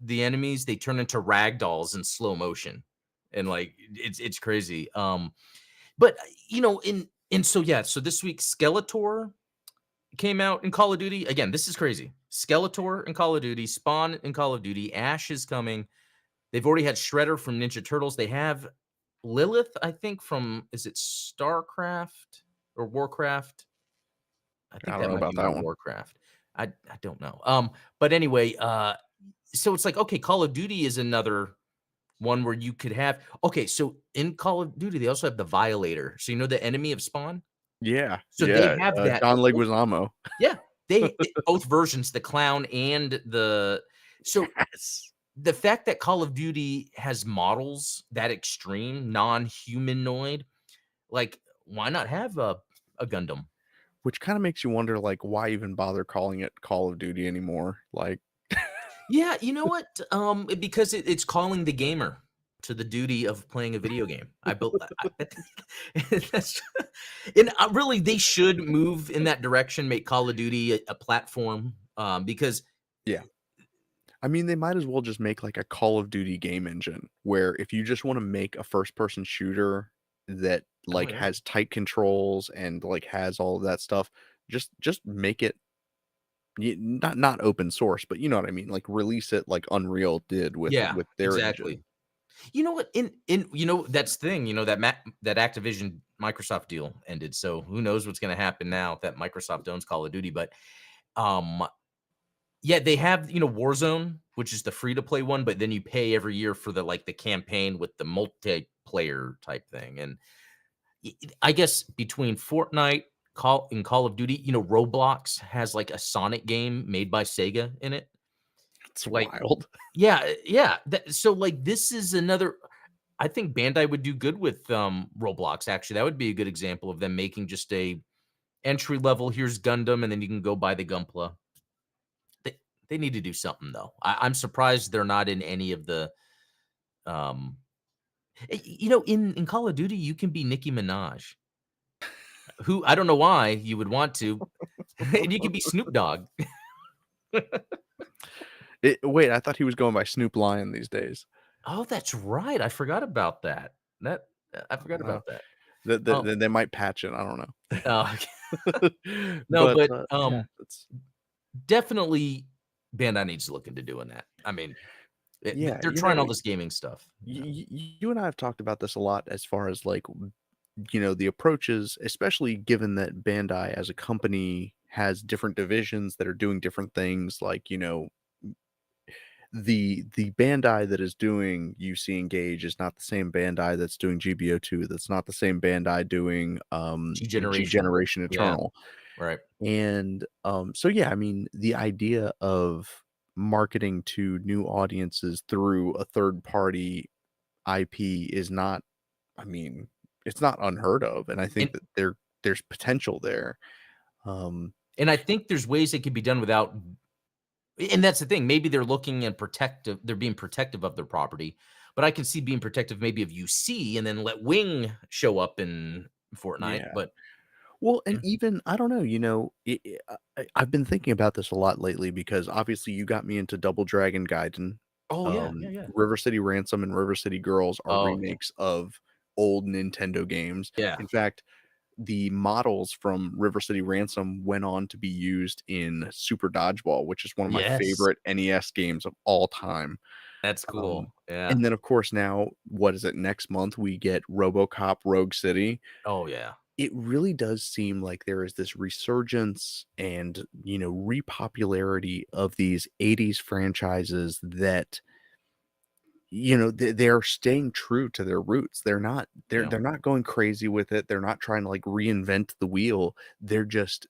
A: the enemies, they turn into rag dolls in slow motion, and, like, it's crazy, but, so this week, Skeletor came out in Call of Duty. Again, this is crazy. Skeletor in Call of Duty, Spawn in Call of Duty, Ash is coming. They've already had Shredder from Ninja Turtles. They have Lilith, I think, from is it StarCraft or Warcraft? I
B: I
A: think
B: don't
A: that
B: know
A: might be
B: about
A: more
B: that one.
A: Warcraft. I don't know. But anyway, so it's like, okay, Call of Duty is another one where you could have okay, so in Call of Duty, they also have the Violator. So you know the enemy of Spawn?
B: Yeah,
A: So they
B: yeah,
A: have that
B: John
A: both
B: Leguizamo.
A: yeah, both versions, the clown and the so
B: Yes.
A: the fact that Call of Duty has models that extreme, non-humanoid, like, why not have a Gundam?
B: Which kinda makes you wonder, like, why even bother calling it Call of Duty anymore? Like,
A: Yeah, you know what? Because it's calling the gamer to the duty of playing a video game. I that's and, really, they should move in that direction, make Call of Duty a platform, because
B: yeah. I mean, they might as well just make, like, a Call of Duty game engine, where if you just wanna make a first person shooter that,
A: oh,
B: like,
A: yeah.
B: has tight controls and, like, has all of that stuff, just make it not open source, but you know what I mean, like, release it like Unreal did with
A: Yeah,
B: their
A: exactly.
B: engine.
A: You know what? That's the thing, that Activision Microsoft deal ended, so who knows what's gonna happen now that Microsoft owns Call of Duty, but, um, yeah, they have, Warzone, which is the free to play one, but then you pay every year for the campaign with the multiplayer type thing, and I guess between Fortnite, Call of Duty, Roblox has, like, a Sonic game made by Sega in it.
B: It's
A: Like
B: wild.
A: yeah, yeah, so, like, this is another I think Bandai would do good with, Roblox, actually, that would be a good example of them making just a entry level, "Here's Gundam," and then you can go buy the Gunpla. They they need to do something, though. I'm surprised they're not in any of the, um in Call of Duty, you can be Nicki Minaj, who I don't know why you would want to, and you can be Snoop Dogg.
B: Wait, I thought he was going by Snoop Lion these days.
A: Oh, that's right, I forgot about that. I
B: I
A: forgot
B: don't know.
A: about that. Um,
B: They might patch it, I don't know.
A: uh, no,
B: But,
A: but,
B: yeah, that's
A: definitely Bandai needs to look into doing that. I mean,
B: yeah,
A: they're trying all this gaming stuff,
B: you and I have talked about this a lot as far as, like, the approaches, especially given that Bandai as a company has different divisions that are doing different things, like, the Bandai that is doing UC Engage is not the same Bandai that's doing GBO2, that's not the same Bandai doing, G
A: G-Generation.
B: Generation
A: Yeah,
B: Eternal,
A: right.
B: and, so, yeah, I mean, the idea of marketing to new audiences through a third party IP is not I mean, it's not unheard of, and I think
A: And
B: that there's potential there. Um,
A: and I think there's ways it could be done without, and that's the thing, maybe they're looking and protective, they're being protective of their property, but I can see being protective maybe of UC and then let Wing show up in Fortnite,
B: yeah.
A: but
B: Well, and
A: mm,
B: even I don't know, I've been thinking about this a lot lately because obviously you got me into Double Dragon Gaiden.
A: oh, yeah, yeah, yeah.
B: River City Ransom and River City Girls are
A: Oh, yeah,
B: remakes of old Nintendo games.
A: yeah.
B: In fact, the models from River City Ransom went on to be used in Super Dodgeball, which is one of my
A: Yes,
B: favorite NES games of all time.
A: that's
B: Um,
A: cool, yeah.
B: and then, of course, now, what is it? Next month, we get RoboCop Rogue City.
A: Oh, yeah,
B: It really does seem like there is this resurgence and, repopularity of these 80s franchises that, they're staying true to their roots. They're not they're
A: yeah,
B: they're not going crazy with it. They're not trying to, like, reinvent the wheel. They're just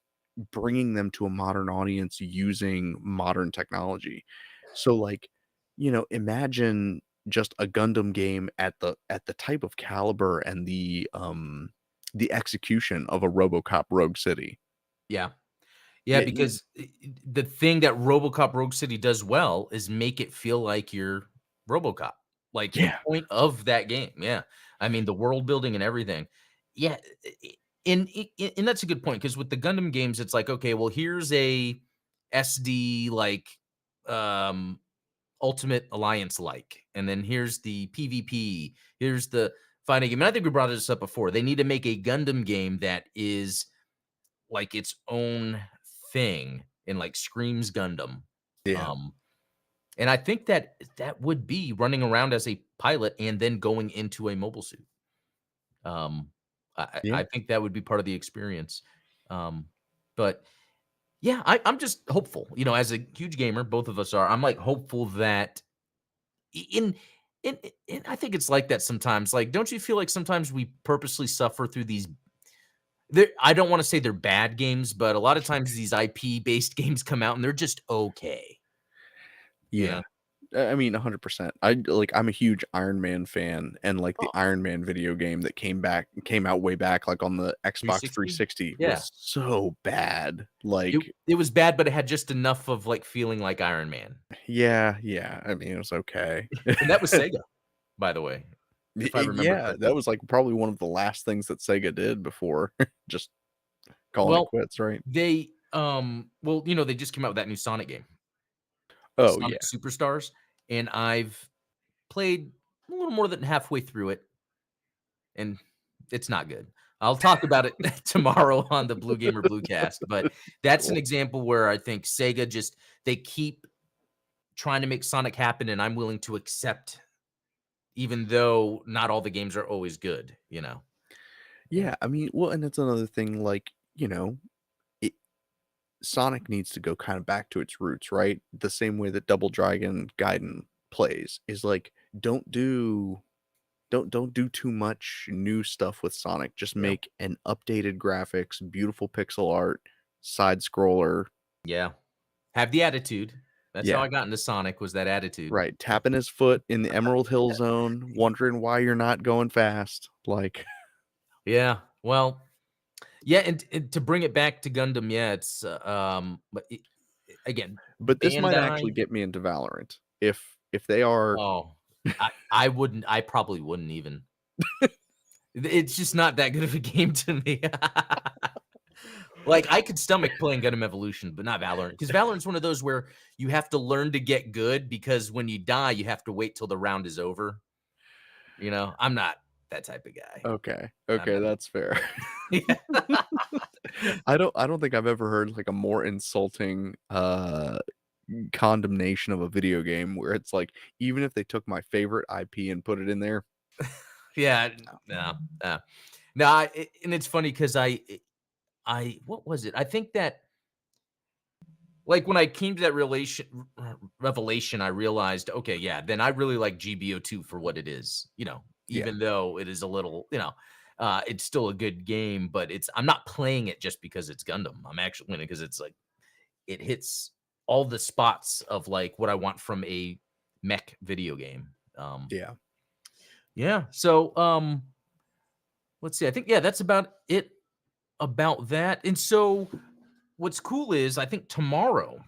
B: bringing them to a modern audience using modern technology. So, like, imagine just a Gundam game at the type of caliber and the execution of a RoboCop Rogue City.
A: yeah. Yeah,
B: Yeah,
A: because the thing that RoboCop Rogue City does well is make it feel like you're RoboCop, like the
B: yeah,
A: point of that game. Yeah, I mean the world building and everything. Yeah, and that's a good point because with the Gundam games, it's like okay, well here's a SD like um Ultimate Alliance like, and then here's the PvP, here's the fighting game. And I think we brought this up before. They need to make a Gundam game that is like its own thing and like screams Gundam.
B: yeah,
A: Um, and I think that that would be running around as a pilot and then going into a mobile suit. Um, I
B: yeah,
A: think that would be part of the experience. Um, but yeah, I'm just hopeful. You know, as a huge gamer, both of us are. I'm like hopeful that in in I think it's like that sometimes. Like, don't you feel like sometimes we purposely suffer through these I don't wanna say they're bad games, but a lot of times these IP-based games come out and they're just okay, you
B: yeah.
A: know?
B: I mean, 100%. I'm a huge Iron Man fan, and, like, the
A: Oh,
B: Iron Man video game that came out way back, like, on the Xbox
A: 360?
B: 360
A: Yeah.
B: was so bad.
A: It
B: Like,
A: it was bad, but it had just enough of, like, feeling like Iron Man.
B: yeah, yeah, I mean, it was okay.
A: And that was Sega, by the way, if I remember
B: Yeah, that
A: correctly.
B: was, like, probably one of the last things that Sega did before just calling it
A: Well,
B: quits, right?
A: they just came out with that new Sonic game,
B: Oh, yeah.
A: Sonic Superstars, and I've played a little more than halfway through it, and it's not good. I'll talk about it tomorrow on the Blue Gamer Bluecast, but that's an
B: Cool.
A: example where I think Sega just they keep trying to make Sonic happen, and I'm willing to accept, even though not all the games are always good, you know? Yeah.
B: Yeah, I mean, well, and it's another thing, like, it Sonic needs to go kind of back to its roots, right? The same way that Double Dragon Gaiden plays is like, don't do don't do too much new stuff with Sonic. Just
A: Yeah.
B: make an updated graphics, beautiful pixel art, side scroller.
A: Yeah. Have the attitude. That's how
B: Yeah,
A: I got into Sonic was that attitude.
B: right. Tapping his foot in the Emerald Hill Zone, wondering why you're not going fast. Like,
A: Yeah. Well, yeah, and to bring it back to Gundam, yeah, it's, but again,
B: but this might actually
A: Bandai
B: get me into Valorant. If they are
A: oh, I wouldn't I probably wouldn't even. It's just not that good of a game to me. Like, I could stomach playing Gundam Evolution, but not Valorant, because Valorant's one of those where you have to learn to get good because when you die, you have to wait till the round is over, you know? I'm not that type of guy.
B: okay,
A: I'm
B: okay,
A: not
B: that's fair.
A: Yeah.
B: I don't think I've ever heard, like, a more insulting, condemnation of a video game where it's like, even if they took my favorite IP and put it in there,
A: Yeah, no, no, and it's funny because I what was it? I think that, like, when I came to that revelation, I realized, okay, yeah, then I really like GBO2 for what it is,
B: yeah,
A: even though it is a little, it's still a good game, but I'm not playing it just because it's Gundam. I'm actually playing it because it's like it hits all the spots of like what I want from a mech video game.
B: yeah.
A: Yeah. So, let's see. I think, yeah, that's about it about that. And so what's cool is I think tomorrow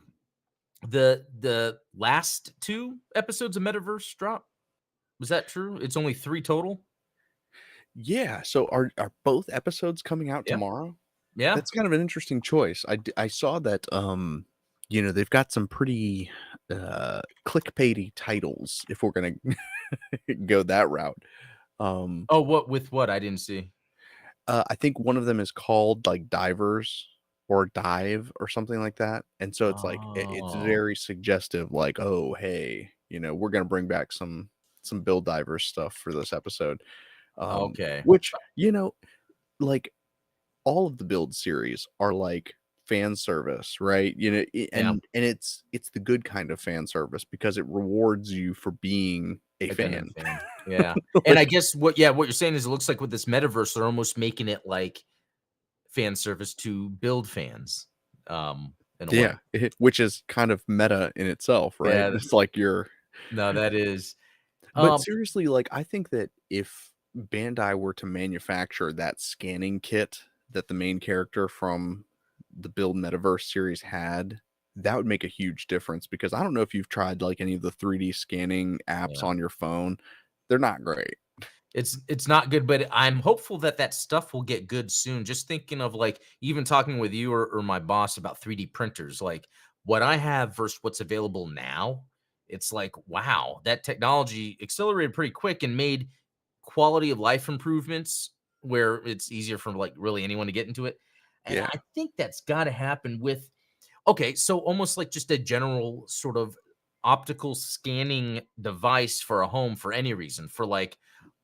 A: the last 2 episodes of Metaverse drop. Was that true? It's only 3 total?
B: Yeah, so are both episodes coming out
A: Yeah.
B: tomorrow?
A: Yeah.
B: That's kind of an interesting choice. I saw that, they've got some pretty, clickbaity titles if we're gonna go that route. Um,
A: Oh, what with what? I didn't see.
B: I think one of them is called, like, Divers or Dive or something like that, and so it's like it's
A: Oh,
B: very suggestive, like, "Oh, hey, we're gonna bring back some Build Divers stuff for this episode."
A: okay.
B: Which, like, all of the Build series are like fan service, right?
A: Yeah,
B: And it's the good kind of fan service because it rewards you for being a
A: a Gundam
B: fan.
A: fan. Yeah. And I
B: Like,
A: guess what you're saying is it looks like with this Metaverse, they're almost making it like fan service to build fans, in a way.
B: yeah, which is kind of meta in itself, right?
A: Yeah,
B: It's like you're
A: no, that is.
B: but
A: Um,
B: seriously, like, I think that if Bandai were to manufacture that scanning kit that the main character from the Build Metaverse series had, that would make a huge difference because I don't know if you've tried, like, any of the 3D scanning apps
A: yeah.
B: on your phone. They're not great.
A: It's not good, but I'm hopeful that that stuff will get good soon. Just thinking of, like, even talking with you or my boss about 3D printers, like, what I have versus what's available now, it's like, wow, that technology accelerated pretty quick and made quality of life improvements where it's easier for, like, really anyone to get into it, and
B: Yeah,
A: I think that's gotta happen with okay, so almost like just a general sort of optical scanning device for a home for any reason, for, like,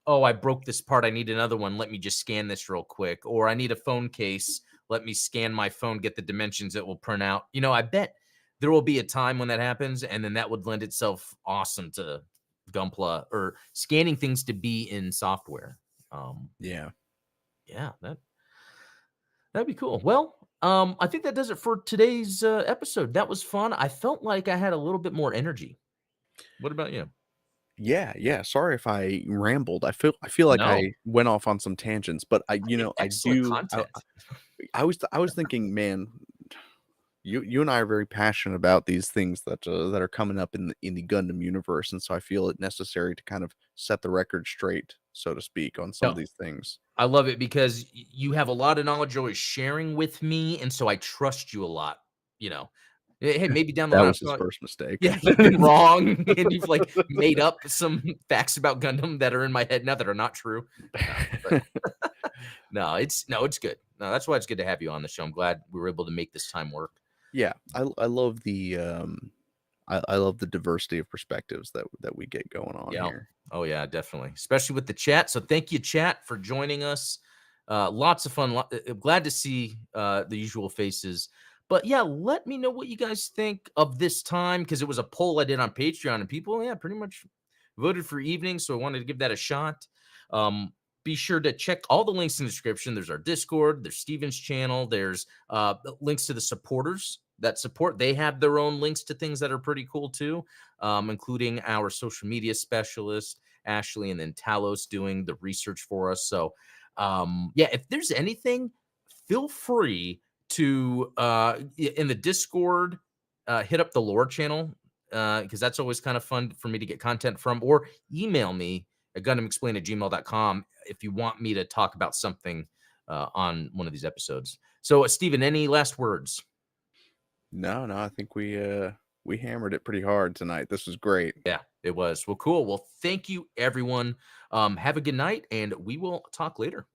A: oh, I broke this part. I need another one. Let me just scan this real quick. Or I need a phone case. Let me scan my phone, get the dimensions it will print out. I bet there will be a time when that happens, and then that would lend itself awesome to Gunpla or scanning things to be in software. Um,
B: yeah.
A: yeah, that'd be cool. Well, I think that does it for today's episode. That was fun. I felt like I had a little bit more energy. What about you?
B: Yeah, yeah, sorry if I rambled. I feel like
A: No,
B: I went off on some tangents, but I
A: I think
B: I
A: excellent
B: do
A: content.
B: I was thinking, man, you and I are very passionate about these things that are coming up in the Gundam universe, and so I feel it necessary to kind of set the record straight, so to speak, on some of
A: No,
B: these things.
A: I love it because you have a lot of knowledge you're always sharing with me, and so I trust you a lot, you know? Hey, maybe down the
B: That
A: line, I
B: was his
A: feel like
B: first mistake.
A: yeah, I've been wrong, and you've, like, made up some facts about Gundam that are in my head now that are not true. But no, it's good. No, that's why it's good to have you on the show. I'm glad we were able to make this time work.
B: Yeah, I love I love the diversity of perspectives that we get going on
A: Yeah.
B: here.
A: Oh, yeah, definitely, especially with the chat. So thank you, chat, for joining us. Lots of fun. Glad to see the usual faces. But yeah, let me know what you guys think of this time because it was a poll I did on Patreon and people, yeah, pretty much voted for evening. So I wanted to give that a shot. Um, be sure to check all the links in the description. There's our Discord, there's Steven's channel, there's links to the supporters that support. They have their own links to things that are pretty cool too, including our social media specialist, Ashley, and then Talos doing the research for us. So, yeah, if there's anything, feel free to in the Discord hit up the lore channel because that's always kind of fun for me to get content from, or email me at gundamexplain@gmail.com if you want me to talk about something on one of these episodes. So, Steven, any last words?
B: No, no, I think we hammered it pretty hard tonight. This was great.
A: Yeah, it was. Well, cool. Well, thank you, everyone. Have a good night, and we will talk later.